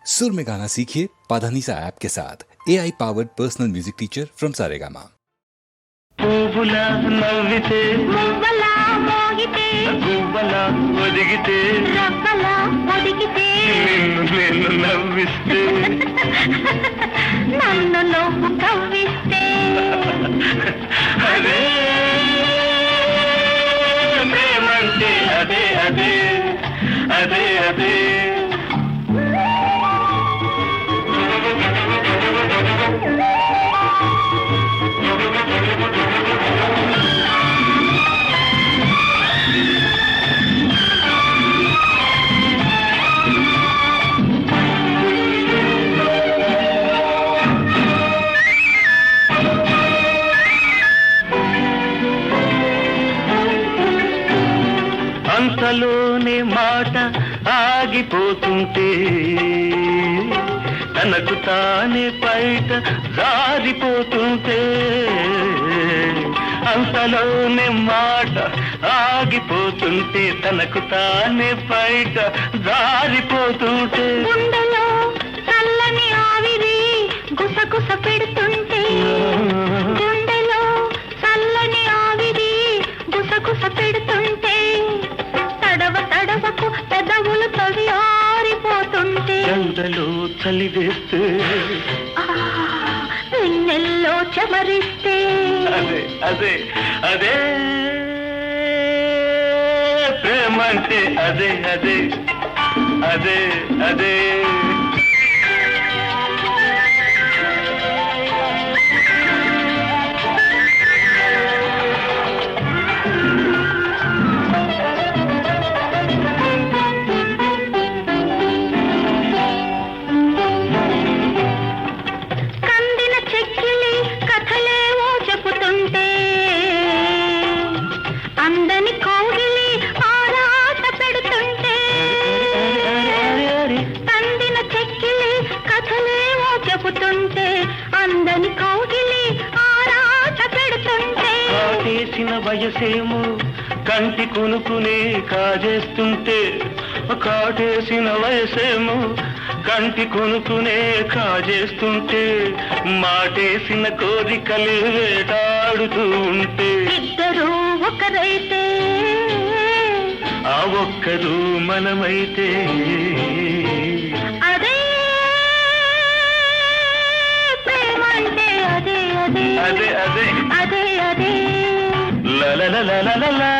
सुर में गाना सीखिए पाधानीसा ऐप के साथ AI powered personal music teacher from Saregama. పువ్వుల నవ్వితే మువ్వలా మోగితే గువ్వల ఒదిగితే రవ్వలా ఒదిగితే నిన్ను నవ్విస్తే నన్ను నువ్వు కవ్విస్తే అదే ప్రేమంటే అదే అదే అదే అదే అంతలోనే మాట ఆగిపోతుంటే తనకు తానే బయట జారిపోతుంటే అంతలోనే మాట ఆగిపోతుంటే తనకు తానే బయట జారిపోతుంటే గుండెలో చల్లని ఆవిరి గుసగుస పెడుతుంటే గుండెలో చల్లని ఆవిరి గుసగుస పెడుతుంటే తడవ తడవకు పెదవులు తవి ఆరిపోతుంటే ఎండలో చలి వేస్తే వెన్నెల్లో చెమరిస్తే అదే అదే అదే ప్రేమంటే అదే అదే అదే అదే కందిన చెక్కిలి కథలేవో చెబుతుంటే అందని కౌగిలి ఆరాట పెడుతుంటే కందిన చెక్కిలి కథలేవో చెబుతుంటే అందని కౌగిలి ఆరాట పెడుతుంటే కాటేసిన వయసేమో కంటి కొనుకునే కాజేస్తుంటే కాటేసిన వయసేమో కంటి కొనుకునే కాజేస్తుంటే మాటేసిన కోరికలు వేటాడుతూ ఉంటే ఇద్దరు ఒకరైతే ఆ ఒక్కరు మనమైతే అదే ప్రేమ అంటే అదే అదే అదే అదే అదే అదే లలలలలలా